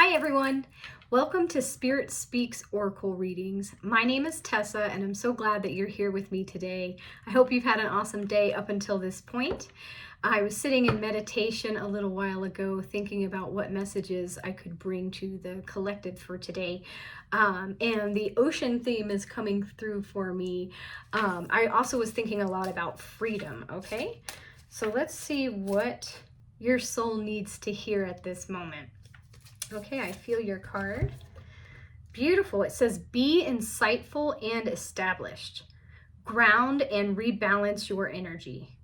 Hi everyone! Welcome to Spirit Speaks Oracle Readings. My name is Tessa and I'm so glad that you're here with me today. I hope you've had an awesome day up until this point. I was sitting in meditation a little while ago thinking about what messages I could bring to the collective for today. And the ocean theme is coming through for me. I also was thinking a lot about freedom, okay? So let's see what your soul needs to hear at this moment. Okay, I feel your card. Beautiful. It says, be insightful and established. Ground and rebalance your energy.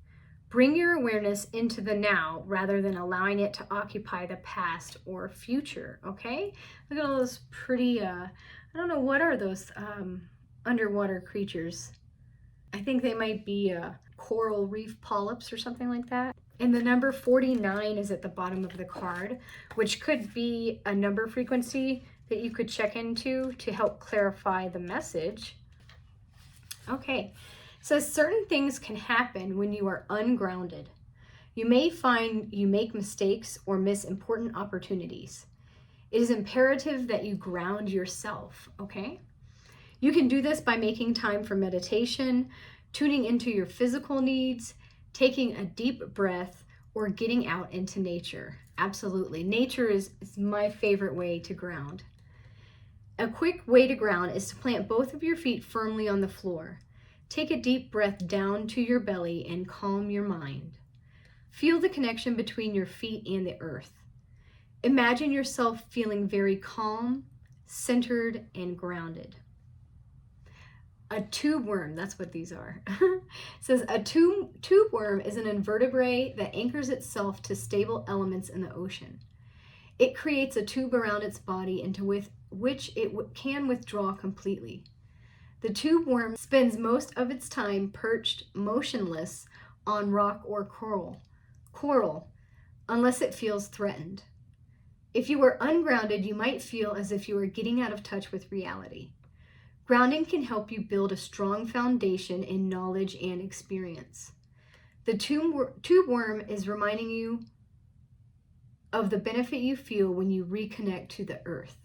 Bring your awareness into the now rather than allowing it to occupy the past or future. Okay? Look at all those pretty, I don't know, what are those underwater creatures? I think they might be coral reef polyps or something like that. And the number 49 is at the bottom of the card, which could be a number frequency that you could check into to help clarify the message. Okay, so certain things can happen when you are ungrounded. You may find you make mistakes or miss important opportunities. It is imperative that you ground yourself, okay? You can do this by making time for meditation, tuning into your physical needs, taking a deep breath, or getting out into nature. Absolutely. Nature is my favorite way to ground. A quick way to ground is to plant both of your feet firmly on the floor. Take a deep breath down to your belly and calm your mind. Feel the connection between your feet and the earth. Imagine yourself feeling very calm, centered, and grounded. A tube worm, that's what these are. It says a tube worm is an invertebrate that anchors itself to stable elements in the ocean. It creates a tube around its body into which it can withdraw completely. The tube worm spends most of its time perched motionless on rock or coral, unless it feels threatened. If you are ungrounded, you might feel as if you are getting out of touch with reality. Grounding can help you build a strong foundation in knowledge and experience. The tube worm is reminding you of the benefit you feel when you reconnect to the earth.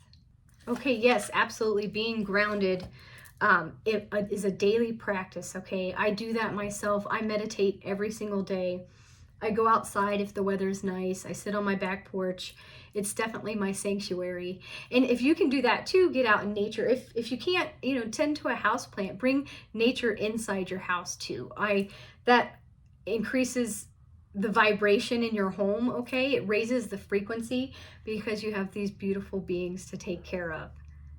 Okay, yes, absolutely. Being grounded is a daily practice, okay? I do that myself. I meditate every single day. I go outside if the weather's nice. I sit on my back porch. It's definitely my sanctuary. And if you can do that too, get out in nature. If you can't, tend to a house plant, bring nature inside your house too. That increases the vibration in your home, okay? It raises the frequency because you have these beautiful beings to take care of.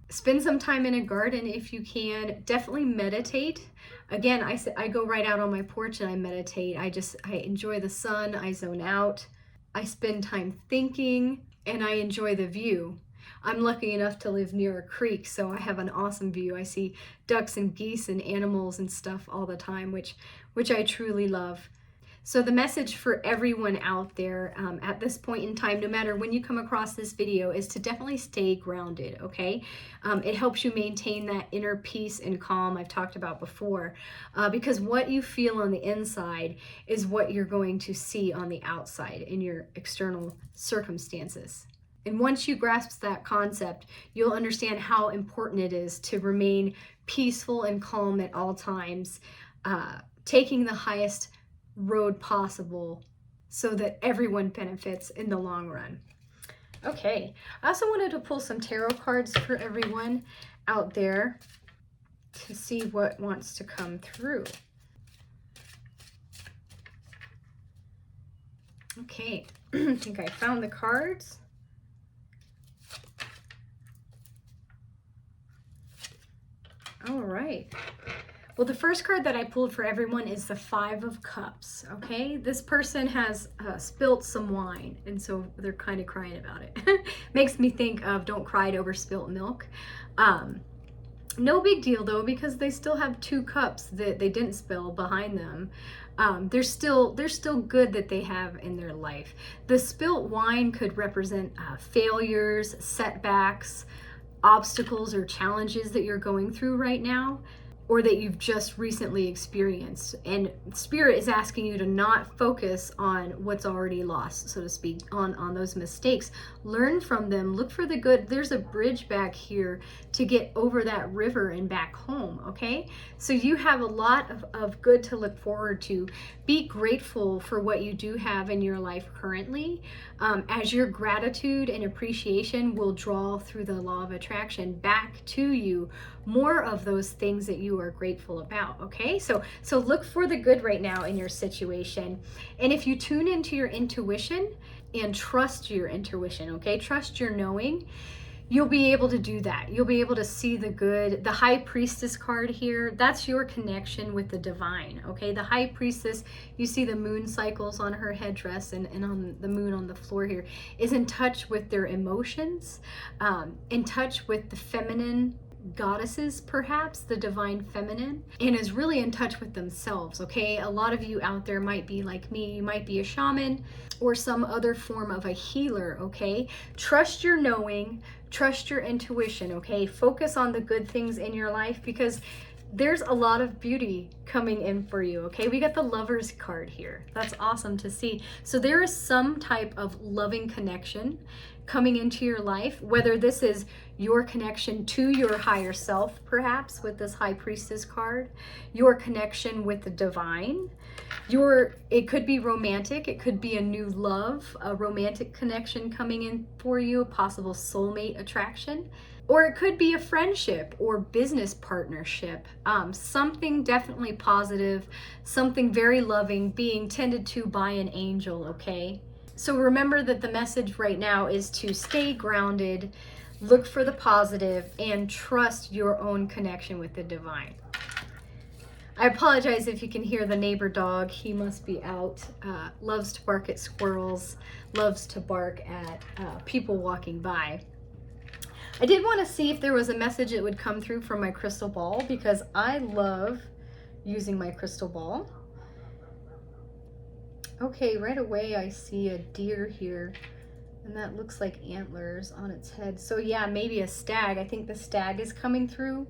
Spend some time in a garden if you can. Definitely meditate. Again, I go right out on my porch and I meditate. I enjoy the sun. I zone out. I spend time thinking and I enjoy the view. I'm lucky enough to live near a creek, so I have an awesome view. I see ducks and geese and animals and stuff all the time, which I truly love. So the message for everyone out there at this point in time, no matter when you come across this video, is to definitely stay grounded, okay? It helps you maintain that inner peace and calm I've talked about before, because what you feel on the inside is what you're going to see on the outside in your external circumstances. And once you grasp that concept, you'll understand how important it is to remain peaceful and calm at all times, taking the highest road possible so that everyone benefits in the long run. Okay, I also wanted to pull some tarot cards for everyone out there to see what wants to come through. Okay, I think I found the cards. All right. Well, the first card that I pulled for everyone is the Five of Cups, okay? This person has spilt some wine, and so they're kind of crying about it. Makes me think of Don't Cry Over Spilt Milk. No big deal, though, because they still have 2 cups that they didn't spill behind them. They're still good that they have in their life. The spilt wine could represent failures, setbacks, obstacles, or challenges that you're going through right now. or that you've just recently experienced. And Spirit is asking you to not focus on what's already lost, so to speak, on those mistakes. Learn from them, look for the good. There's a bridge back here to get over that river and back home, okay? So you have a lot of good to look forward to. Be grateful for what you do have in your life currently, as your gratitude and appreciation will draw through the law of attraction back to you more of those things that you are grateful about, okay? So look for the good right now in your situation. And if you tune into your intuition and trust your intuition, okay? Trust your knowing, you'll be able to do that. You'll be able to see the good. The High Priestess card here, that's your connection with the divine, okay? The High Priestess, you see the moon cycles on her headdress and on the moon on the floor here, is in touch with their emotions, in touch with the feminine goddesses, perhaps the divine feminine, and is really in touch with themselves, okay? A lot of you out there might be like me. You might be a shaman or some other form of a healer, okay? Trust your knowing, trust your intuition, okay? Focus on the good things in your life, because there's a lot of beauty coming in for you, okay? We got the Lovers card here. That's awesome to see. So there is some type of loving connection coming into your life, whether this is your connection to your higher self, perhaps with this High Priestess card, your connection with the divine, it could be romantic, it could be a new love, a romantic connection coming in for you, a possible soulmate attraction, or it could be a friendship or business partnership, something definitely positive, something very loving, being tended to by an angel, okay? So remember that the message right now is to stay grounded, look for the positive, and trust your own connection with the divine. I apologize if you can hear the neighbor dog. He must be out. Loves to bark at squirrels, loves to bark at people walking by. I did want to see if there was a message that would come through from my crystal ball, because I love using my crystal ball. Okay, right away I see a deer here, and that looks like antlers on its head. So yeah, maybe a stag. I think the stag is coming through.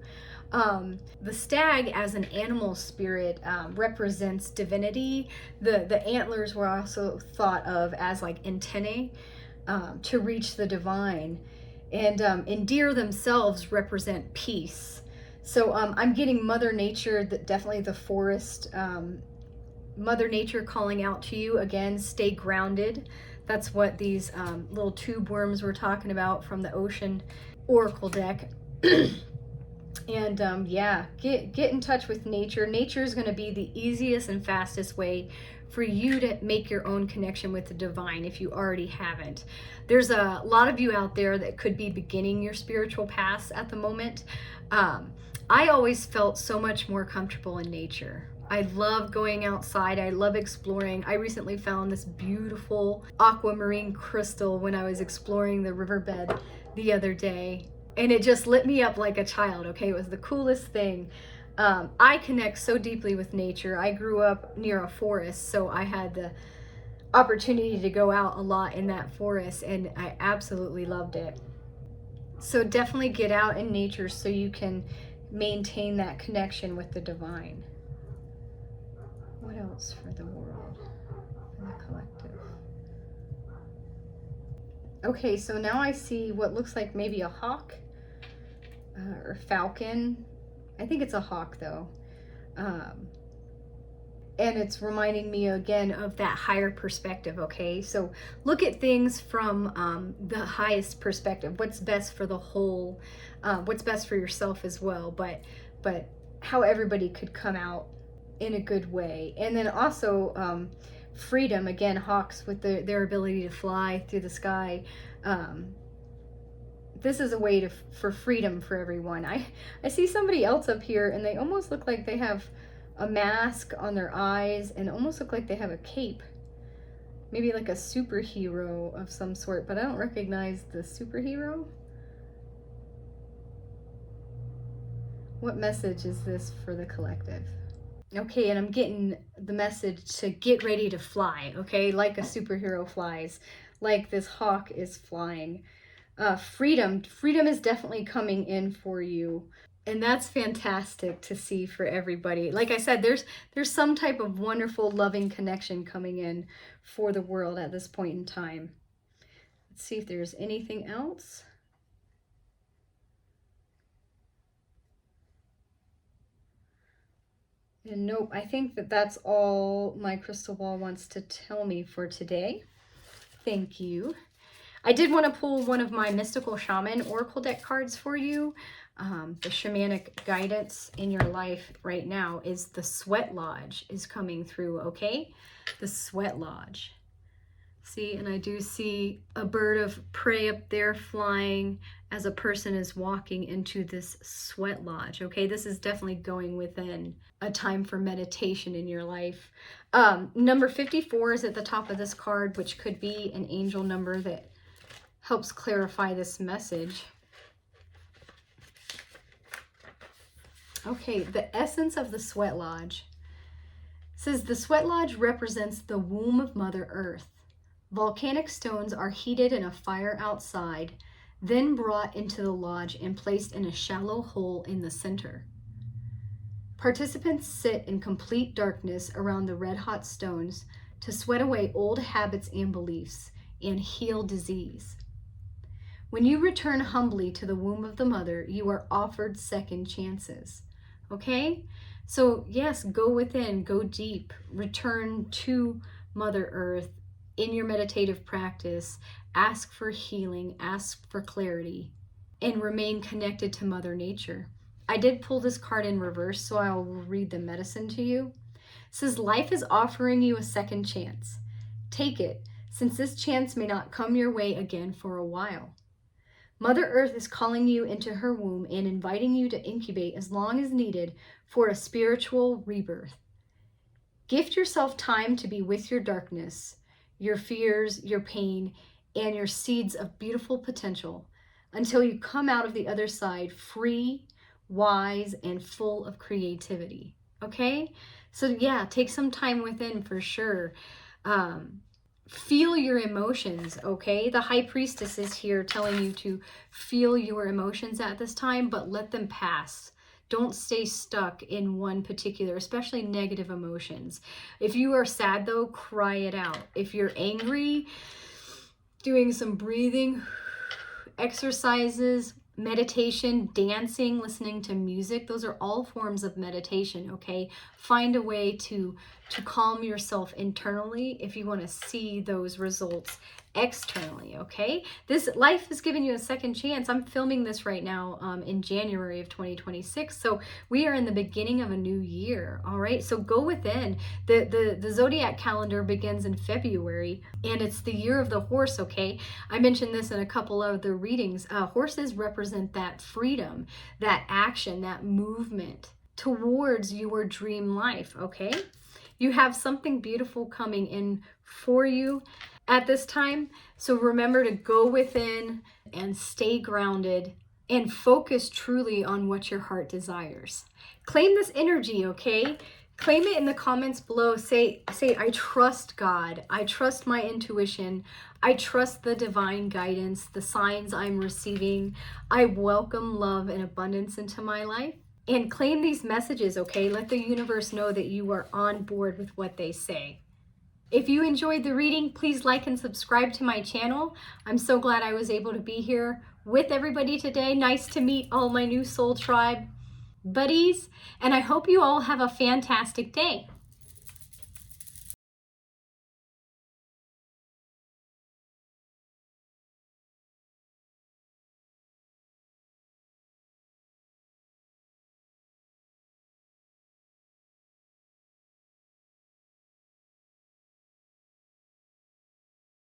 The stag as an animal spirit represents divinity. The antlers were also thought of as like antennae to reach the divine. And deer themselves represent peace. So I'm getting Mother Nature, definitely the forest, Mother Nature calling out to you again. Stay grounded. That's what these little tube worms were talking about from the ocean oracle deck. And yeah, get in touch with nature. Nature is going to be the easiest and fastest way for you to make your own connection with the divine if you already haven't. There's a lot of you out there that could be beginning your spiritual paths at the moment. I always felt so much more comfortable in nature. I love going outside. I love exploring. I recently found this beautiful aquamarine crystal when I was exploring the riverbed the other day. And it just lit me up like a child, okay? It was the coolest thing. I connect so deeply with nature. I grew up near a forest, so I had the opportunity to go out a lot in that forest, and I absolutely loved it. So definitely get out in nature so you can maintain that connection with the divine. What else for the world and the collective? Okay, so now I see what looks like maybe a hawk or falcon. I think it's a hawk though. And it's reminding me again of that higher perspective, okay? So look at things from the highest perspective. What's best for the whole, what's best for yourself as well, but how everybody could come out in a good way. And then also freedom, again, hawks with their ability to fly through the sky. This is a way for freedom for everyone. I see somebody else up here, and they almost look like they have a mask on their eyes and almost look like they have a cape. Maybe like a superhero of some sort, but I don't recognize the superhero. What message is this for the collective? Okay, and I'm getting the message to get ready to fly, okay? Like a superhero flies, like this hawk is flying. Freedom is definitely coming in for you. And that's fantastic to see for everybody. Like I said, there's some type of wonderful, loving connection coming in for the world at this point in time. Let's see if there's anything else. And nope, I think that that's all my crystal ball wants to tell me for today. Thank you. I did want to pull one of my Mystical Shaman Oracle deck cards for you. The shamanic guidance in your life right now is the Sweat Lodge is coming through, okay? The Sweat Lodge. See, and I do see a bird of prey up there flying as a person is walking into this sweat lodge, okay? This is definitely going within a time for meditation in your life. Number 54 is at the top of this card, which could be an angel number that helps clarify this message. Okay, the essence of the Sweat Lodge says the Sweat Lodge represents the womb of Mother Earth. Volcanic stones are heated in a fire outside, then brought into the lodge and placed in a shallow hole in the center. Participants sit in complete darkness around the red-hot stones to sweat away old habits and beliefs and heal disease. When you return humbly to the womb of the mother, you are offered second chances. Okay? So yes, go within, go deep, return to Mother Earth in your meditative practice, ask for healing, ask for clarity, and remain connected to Mother Nature. I did pull this card in reverse, so I will read the medicine to you. It says, life is offering you a second chance. Take it, since this chance may not come your way again for a while. Mother Earth is calling you into her womb and inviting you to incubate as long as needed for a spiritual rebirth. Gift yourself time to be with your darkness, your fears, your pain, and your seeds of beautiful potential until you come out of the other side free, wise, and full of creativity. Okay? So yeah, take some time within for sure. Feel your emotions, okay? The High Priestess is here telling you to feel your emotions at this time, but let them pass. Don't stay stuck in one particular, especially negative emotions. If you are sad though, cry it out. If you're angry, doing some breathing exercises, meditation, dancing, listening to music, those are all forms of meditation, okay? Find a way to calm yourself internally if you want to see those results externally, okay? This life is giving you a second chance. I'm filming this right now in January of 2026, so we are in the beginning of a new year, all right? So go within. The zodiac calendar begins in February, and it's the year of the horse, okay? I mentioned this in a couple of the readings. Horses represent that freedom, that action, that movement towards your dream life, okay? You have something beautiful coming in for you at this time. So remember to go within and stay grounded and focus truly on what your heart desires. Claim this energy, okay? Claim it in the comments below. Say, I trust God. I trust my intuition. I trust the divine guidance, the signs I'm receiving. I welcome love and abundance into my life. And claim these messages, okay? Let the universe know that you are on board with what they say. If you enjoyed the reading, please like and subscribe to my channel. I'm so glad I was able to be here with everybody today. Nice to meet all my new soul tribe buddies, and I hope you all have a fantastic day.